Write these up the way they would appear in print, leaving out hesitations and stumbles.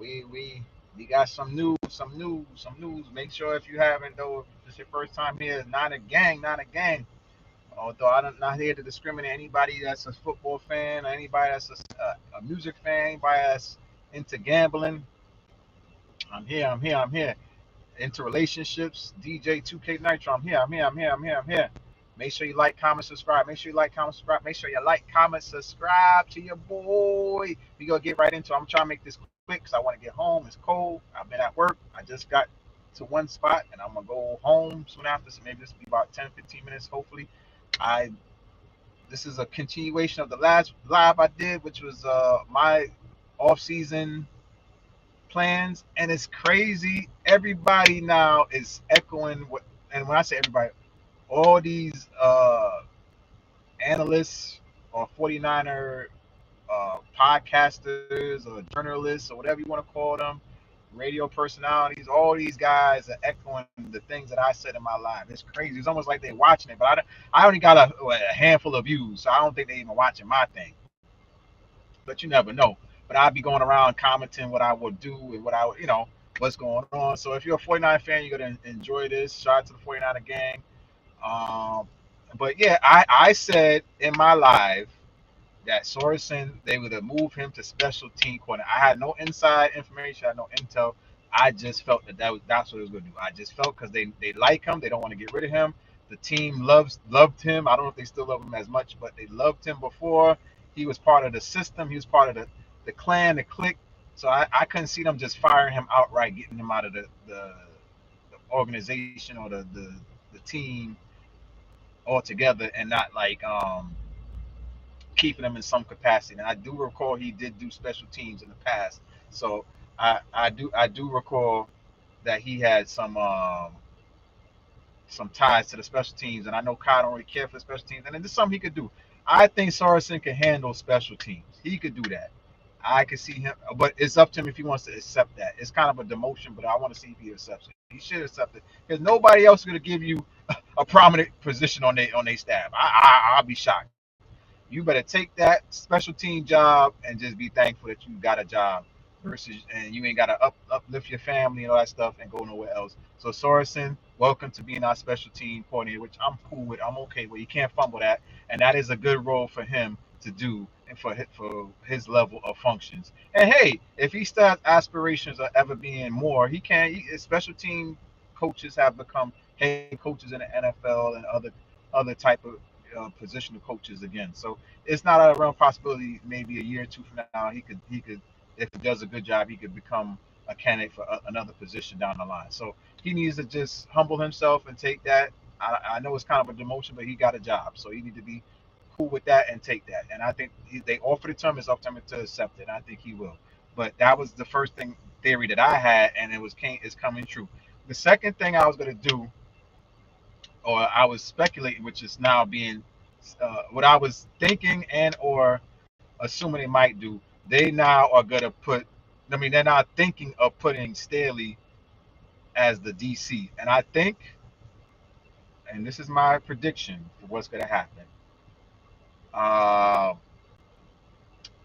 we got some news. Make sure if you haven't though, if it's your first time here, not a gang. Although I'm not here to discriminate anybody that's a football fan or anybody that's a music fan, anybody that's into gambling. I'm here. Into relationships, DJ 2K Nitro. I'm here. Make sure you like, comment, subscribe. Make sure you like, comment, subscribe. Make sure you like, comment, subscribe to your boy. We gonna get right into it. I'm trying to make this quick because I want to get home. It's cold. I've been at work. I just got to one spot and I'm gonna go home soon after. So maybe this will be about 10, 15 minutes. Hopefully, I this is a continuation of the last live I did, which was my off season plans, and it's crazy. Everybody now is echoing what, and when I say everybody, all these analysts or 49er podcasters or journalists or whatever you want to call them, radio personalities, all these guys are echoing the things that I said in my life. It's crazy. It's almost like they're watching it, but I only got a handful of views, so I don't think they even watching my thing. But you never know. But I'd be going around commenting what I would do and what I would, what's going on. So if you're a 49 fan, you're gonna enjoy this. Shout out to the 49er gang. Um, but yeah, I said in my live that Sorensen, they would have moved him to special team corner. I had no inside information, I had no intel. I just felt that's what it was going to do. I just felt because they like him, they don't want to get rid of him. The team loved him. I don't know if they still love him as much, but they loved him before. He was part of the system. He was part of the clan, the clique. So I couldn't see them just firing him outright, getting him out of the organization or the team altogether, and not like keeping him in some capacity. And I do recall he did do special teams in the past, so I do recall that he had some ties to the special teams. And I know Kyle don't really care for the special teams, and it's something he could do. I think Sorensen can handle special teams. He could do that. I could see him, but it's up to him if he wants to accept that. It's kind of a demotion, but I want to see if he accepts it. He should accept it because nobody else is going to give you a prominent position on their staff. I'll be shocked. You better take that special team job and just be thankful that you got a job versus, and you ain't got to uplift your family and all that stuff and go nowhere else. So Sorensen, welcome to being our special team coordinator, which I'm cool with. I'm okay with. You can't fumble that, and that is a good role for him to do and for his level of functions. And hey, if he still has aspirations of ever being more, he can. Special team coaches have become head coaches in the NFL and other type of positional coaches again. So it's not a real possibility. Maybe a year or two from now, he could if he does a good job, he could become a candidate for another position down the line. So he needs to just humble himself and take that. I know it's kind of a demotion, but he got a job, so he need to be cool with that and take that. And I think they offered it to him. It's up to him to accept it. And I think he will. But that was the first thing theory that I had, and it's coming true. The second thing I was gonna do, or I was speculating, which is now being what I was thinking and or assuming they might do. They now are gonna put. I mean, they're not thinking of putting Staley as the DC, and I think, and this is my prediction for what's gonna happen. Uh,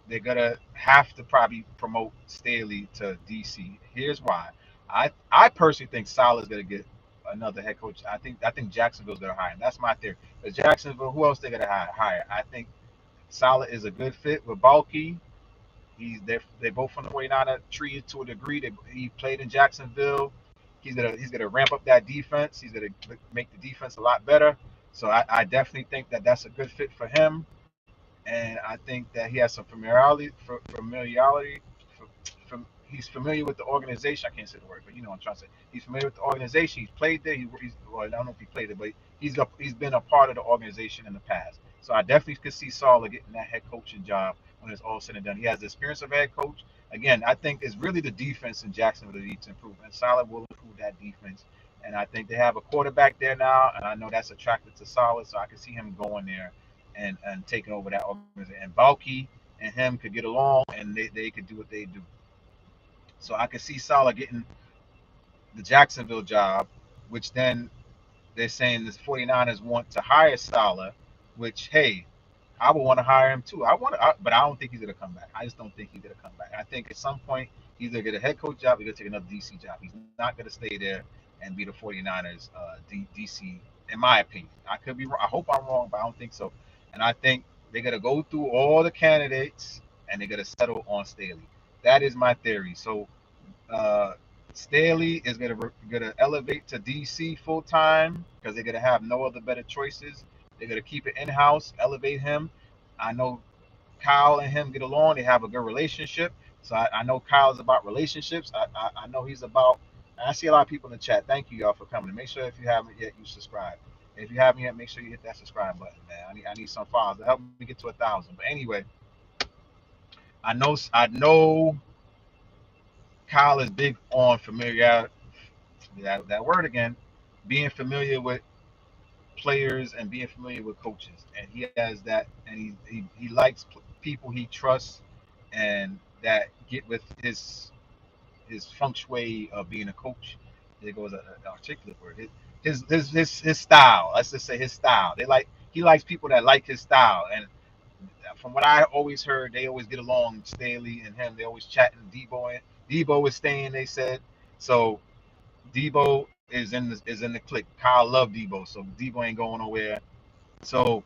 they're gonna have to probably promote Staley to DC. Here's why. I personally think Salah's gonna get another head coach. I think Jacksonville's gonna hire him. That's my theory. But Jacksonville, who else they gonna hire? I think Salah is a good fit with Balky. They both from the 49er tree to a degree. He played in Jacksonville. He's gonna ramp up that defense. He's gonna make the defense a lot better. So I definitely think that that's a good fit for him. And I think that he has some familiarity. He's familiar with the organization. I can't say the word, but you know what I'm trying to say. He's familiar with the organization. He's played there. Well, I don't know if he played it, but he's been a part of the organization in the past. So I definitely could see Salah getting that head coaching job when it's all said and done. He has the experience of a head coach. Again, I think it's really the defense in Jacksonville that needs to improve, and Salah will improve that defense. And I think they have a quarterback there now, and I know that's attracted to Salah, so I can see him going there and taking over that organization. And Balky and him could get along, and they could do what they do. So I could see Salah getting the Jacksonville job, which then they're saying the 49ers want to hire Salah, which, hey, I would want to hire him too. But I don't think he's gonna come back. I just don't think he's gonna come back. I think at some point he's gonna get a head coach job. He's gonna take another DC job. He's not gonna stay there and be the 49ers DC. In my opinion, I could be wrong. I hope I'm wrong, but I don't think so. And I think they're gonna go through all the candidates and they're gonna settle on Staley. That is my theory. So uh, Staley is gonna elevate to DC full time because they're gonna have no other better choices. They're gonna keep it in house, elevate him. I know Kyle and him get along. They have a good relationship. So I know Kyle is about relationships. I know he's about. I see a lot of people in the chat. Thank you, y'all, for coming. Make sure if you haven't yet, you subscribe. If you haven't yet, make sure you hit that subscribe button, man. I need some followers to help me get to 1,000. But anyway, I know Kyle is big on familiarity. That word again, being familiar with players and being familiar with coaches, and he has that, and he likes people he trusts, and that get with his feng shui of being a coach. There goes an articulate word. His style. Let's just say his style. He likes people that like his style, and from what I always heard, they always get along. Staley and him, they always chatting. Debo is staying. They said so. Debo is in the clique. Kyle loved Debo, so Debo ain't going nowhere. So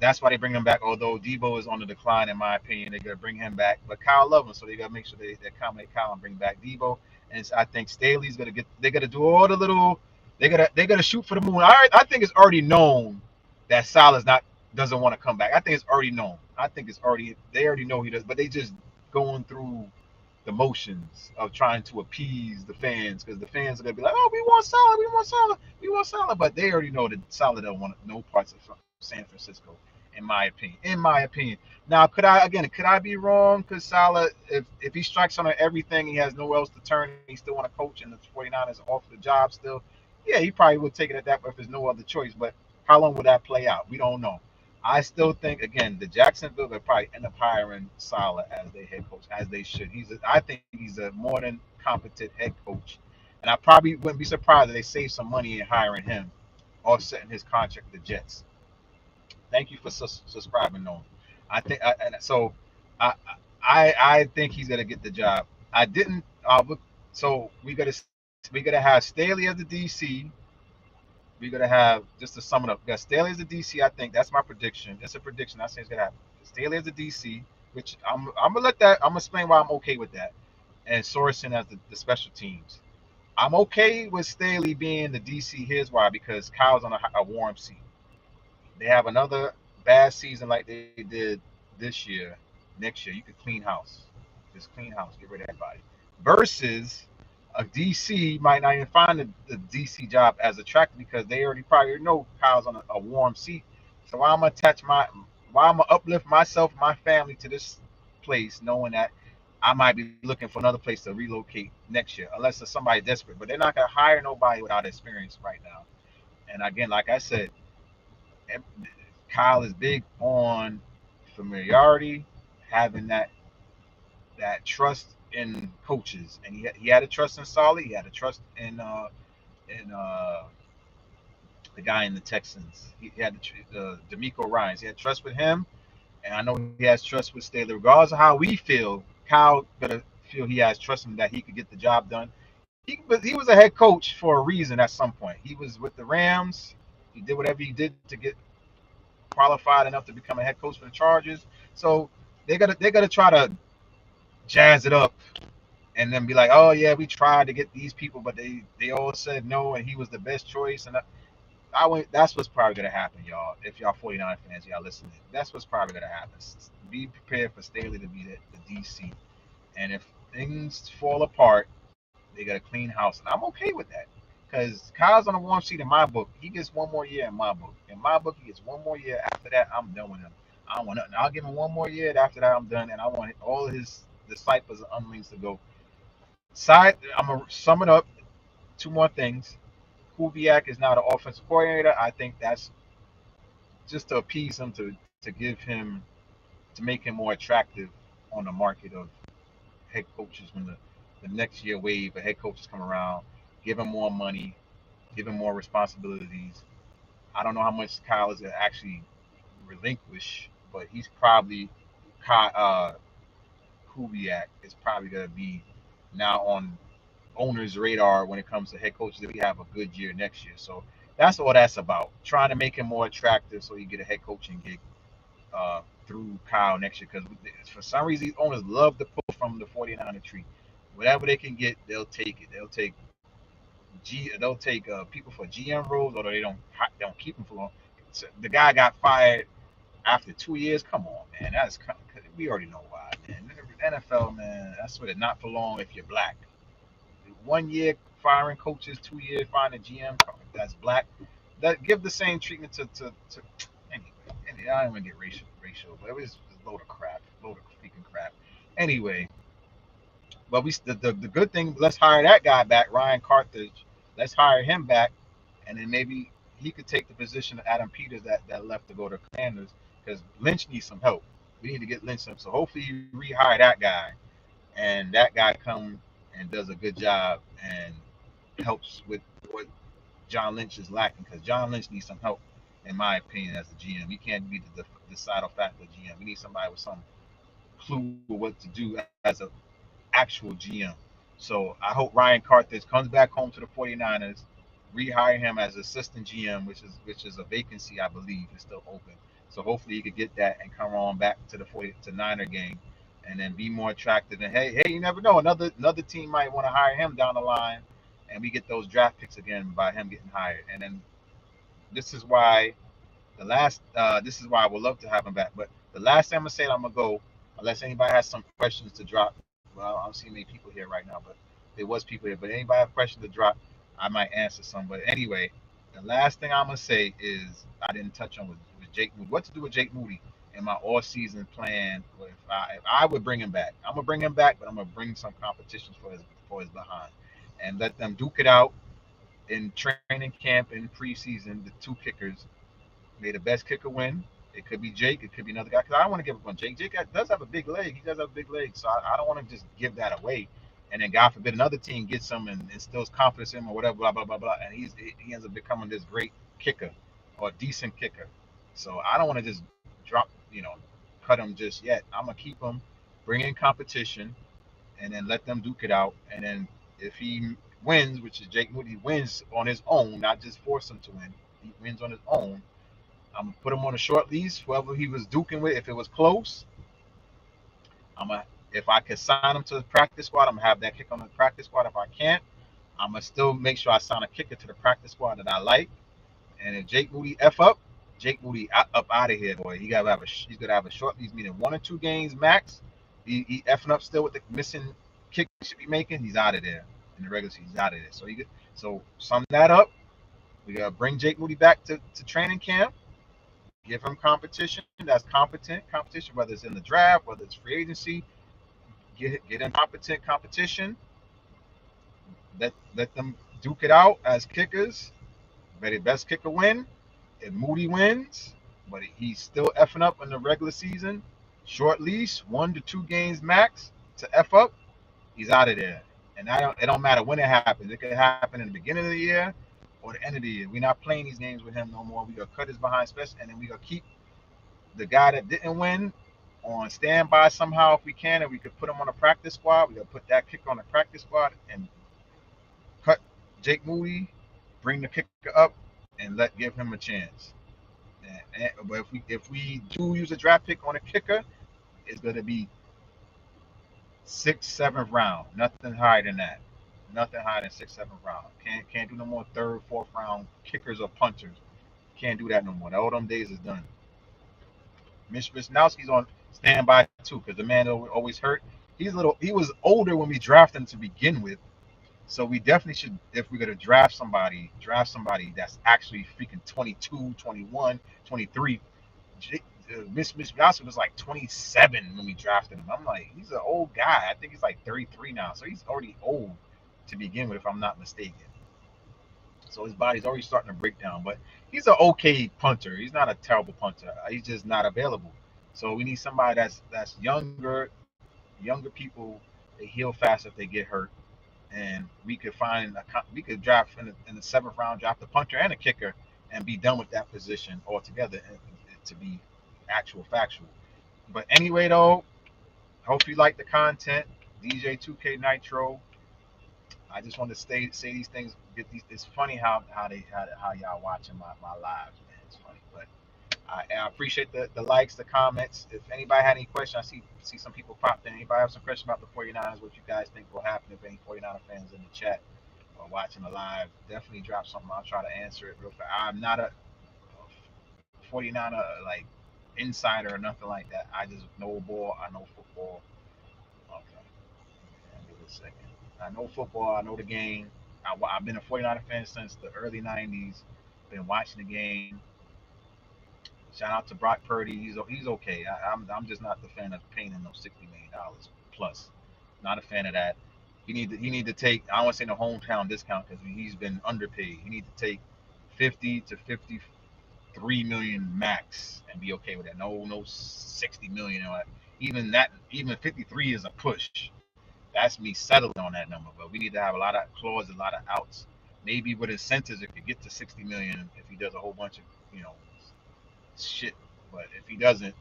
that's why they bring him back. Although Debo is on the decline, in my opinion, they're gonna bring him back. But Kyle loves him, so they gotta make sure they accommodate Kyle and bring back Debo. And I think Staley's gonna get. They're gonna do all the little. They gotta shoot for the moon. I think it's already known that Salah's not doesn't want to come back. I think it's already known. I think it's already they already know he does, but they just going through the motions of trying to appease the fans because the fans are gonna be like, "Oh, we want Salah, we want Salah, we want Salah," but they already know that Salah don't want no parts of San Francisco, in my opinion. In my opinion. Now, could I be wrong? Because Salah, if he strikes on everything, he has nowhere else to turn. He still want to coach, and the 49ers offer the job still. Yeah, he probably would take it at that, but if there's no other choice. But how long would that play out? We don't know. I still think again the Jacksonville will probably end up hiring Salah as their head coach, as they should. I think he's a more than competent head coach, and I probably wouldn't be surprised if they save some money in hiring him, offsetting his contract with the Jets. Thank you for subscribing, Nolan. I think, and so I, I think he's gonna get the job. I didn't. So we gotta have Staley as the DC. We're gonna have just to sum it up. We got Staley as the DC. I think that's my prediction. It's a prediction. I say it's gonna happen. Staley as the DC, which I'm gonna let that. I'm gonna explain why I'm okay with that. And Sorensen as the special teams. I'm okay with Staley being the DC. Here's why: because Kyle's on a warm seat. They have another bad season like they did this year. Next year, you could clean house. Just clean house. Get rid of everybody. Versus a DC might not even find the DC job as attractive because they already probably know Kyle's on a warm seat. So why I'm gonna uplift myself, and my family to this place, knowing that I might be looking for another place to relocate next year, unless there's somebody desperate. But they're not gonna hire nobody without experience right now. And again, like I said, Kyle is big on familiarity, having that trust in coaches, and he had a trust in Solly. He had a trust in the guy in the Texans. He had D'Amico Ryans. He had trust with him, and I know he has trust with Staley. Regardless of how we feel, Kyle gonna feel he has trust in him that he could get the job done. He was a head coach for a reason at some point. He was with the Rams. He did whatever he did to get qualified enough to become a head coach for the Chargers. So they gotta try to jazz it up and then be like, oh yeah, we tried to get these people, but they all said no, and he was the best choice. And I went. That's what's probably gonna happen, y'all. If y'all 49 fans, y'all listening, that's what's probably gonna happen. Be prepared for Staley to be the DC, and if things fall apart, they got a clean house, and I'm okay with that. Because Kyle's on a warm seat in my book. He gets one more year in my book. In my book, he gets one more year. After that, I'm done with him. I don't want nothing. I'll give him one more year. After that, I'm done, and I want all of his disciples and underlings to go. I'm gonna sum it up. Two more things. Kubiak is now the offensive coordinator. I think that's just to appease him to give him to make him more attractive on the market of head coaches when the next year wave of head coaches come around. Give him more money, give him more responsibilities. I don't know how much Kyle is going to actually relinquish, but he's probably Kubiak is probably going to be now on owners' radar when it comes to head coaches if we have a good year next year. So that's all that's about. Trying to make him more attractive so you get a head coaching gig through Kyle next year. Because for some reason, these owners love to pull from the 49er tree. Whatever they can get, they'll take it. They'll take people for GM roles, although they don't keep them for long. So the guy got fired after 2 years. Come on, man. We already know why, man. NFL, man. That's what it. Not for long if you're black. 1 year firing coaches, 2 years firing a GM that's black. That give the same treatment to anyway. I don't want to get racial, but it was a load of freaking crap. Anyway, but the good thing, let's hire that guy back, Ryan Carthage. Let's hire him back, and then maybe he could take the position of Adam Peters that left to go to Commanders because Lynch needs some help. We need to get Lynch some. So hopefully you rehire that guy, and that guy comes and does a good job and helps with what John Lynch is lacking because John Lynch needs some help, in my opinion, as the GM. He can't be the decidal factor GM. We need somebody with some clue of what to do as a actual GM. So I hope Ryan Carthage comes back home to the 49ers, rehire him as assistant GM, which is a vacancy I believe is still open. So hopefully he could get that and come on back to the 40 to Niner game and then be more attractive. And hey, you never know. Another team might want to hire him down the line and we get those draft picks again by him getting hired. And then this is why this is why I would love to have him back. But the last time I'm gonna say it, I'm gonna go unless anybody has some questions to drop. Well, I don't see many people here right now, but there was people here. But anybody have questions to drop, I might answer some. But anyway, the last thing I'm gonna say is I didn't touch on was Jake Moody. What to do with Jake Moody in my all-season plan? If I would bring him back, I'm gonna bring him back, but I'm gonna bring some competitions for his behind, and let them duke it out in training camp and preseason. The two kickers, may the best kicker win. It could be Jake. It could be another guy. Because I don't want to give up on Jake. Jake does have a big leg. He does have a big leg. So I don't want to just give that away. And then God forbid another team gets him and instills confidence in him or whatever, blah, blah, blah, blah. And he ends up becoming this great kicker or decent kicker. So I don't want to just drop, cut him just yet. I'm going to keep him, bring in competition, and then let them duke it out. And then if he wins, which is Jake Moody, wins on his own, not just force him to win. He wins on his own. I'm gonna put him on a short lease. Whoever he was duking with, if it was close, if I could sign him to the practice squad, I'm gonna have that kick on the practice squad. If I can't, I'm gonna still make sure I sign a kicker to the practice squad that I like. And if Jake Moody up, Jake Moody up out of here, boy. He's gonna have a short lease, meaning 1 or 2 games max. He effing up still with the missing kick he should be making. He's out of there in the regular season. He's out of there. So sum that up. We gotta bring Jake Moody back to training camp. Give him competition that's competent competition, whether it's in the draft, whether it's free agency. Get him competent competition. Let them duke it out as kickers. Let the best kicker win. If Moody wins, but he's still effing up in the regular season, short leash, 1 to 2 games max to F up, he's out of there. And it don't matter when it happens. It could happen in the beginning of the year or the end of the year. We're not playing these games with him no more. We gonna cut his behind special, and then we gonna keep the guy that didn't win on standby somehow if we can, and we could put him on a practice squad. We gotta put that kicker on the practice squad and cut Jake Moody, bring the kicker up, and give him a chance. But if we do use a draft pick on a kicker, it's gonna be 6th, 7th round. Nothing higher than that. Nothing higher than 6th, 7th round. Can't do no more 3rd, 4th round kickers or punters. Can't do that no more. All them days is done. Mitch Wisnowski's on standby too, because the man always hurt. He was older when we drafted him to begin with. So we definitely should, if we're gonna draft somebody that's actually freaking 22, 21, 23. Mitch Wisnowski was like 27 when we drafted him. I'm like, he's an old guy. I think he's like 33 now, so he's already old to begin with, if I'm not mistaken. So his body's already starting to break down. But he's an okay punter. He's not a terrible punter. He's just not available. So we need somebody that's younger people. They heal fast if they get hurt, and we could draft in the 7th round, draft a punter and a kicker, and be done with that position altogether, and to be actual factual. But anyway, though, hope you like the content. DJ 2K Nitro. I just want to say these things. Get these. It's funny how y'all watching my lives, man. It's funny, but I appreciate the likes, the comments. If anybody had any questions, I see some people popped in. Anybody have some questions about the 49ers? What you guys think will happen if any 49er fans in the chat or watching the live? Definitely drop something. I'll try to answer it real fast. I'm not a 49er like insider or nothing like that. I just know ball. I know football. Okay, give it a second. I know football. I know the game. I've been a 49er fan since the early 90s. Been watching the game. Shout out to Brock Purdy. He's okay. I'm just not the fan of paying him those $60 million plus. Not a fan of that. He need to take. I don't want to say no hometown discount because he's been underpaid. He need to take 50 to 53 million max and be okay with that. No 60 million or even that. Even 53 is a push. That's me settling on that number. But we need to have a lot of clauses, a lot of outs. Maybe with incentives, it could get to 60 million if he does a whole bunch of shit. But if he doesn't,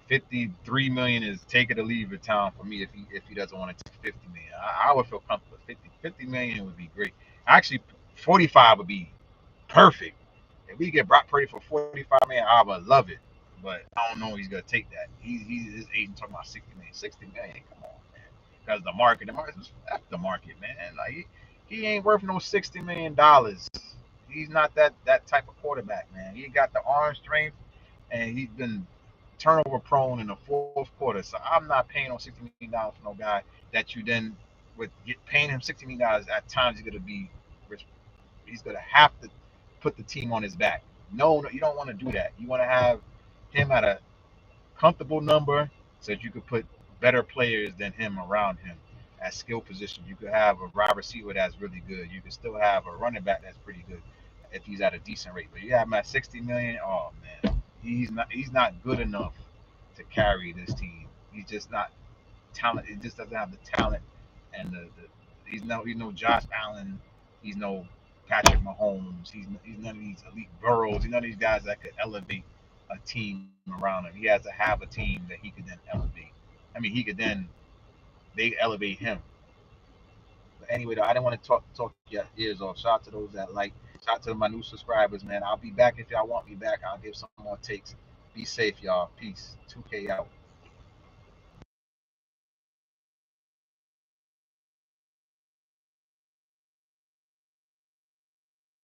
53 million is take it or leave it town for me. If he doesn't want to take 50 million, I would feel comfortable. 50 million would be great. Actually, 45 would be perfect. If we get Brock Purdy for 45 million, I would love it. But I don't know if he's gonna take that. He's his agent talking about 60 million. 60 million, come on, man. Because the market, man. Like he ain't worth no $60 million. He's not that type of quarterback, man. He got the arm strength, and he's been turnover prone in the fourth quarter. So I'm not paying no $60 million for no guy that you then with paying him $60 million at times he's gonna have to put the team on his back. No, you don't want to do that. You want to have him at a comfortable number so that you could put better players than him around him at skill positions. You could have a wide receiver that's really good. You could still have a running back that's pretty good if he's at a decent rate. But you have him at 60 million. Oh man, he's not good enough to carry this team. He's just not talent. He just doesn't have the talent and he's no Josh Allen. He's no Patrick Mahomes. He's none of these elite Burrows. He's none of these guys that could elevate a team around him. He has to have a team that he could then elevate. I mean, they elevate him. But anyway, though, I didn't want to talk your ears off. Shout out to those that like. Shout out to my new subscribers, man. I'll be back if y'all want me back. I'll give some more takes. Be safe, y'all. Peace. 2K out.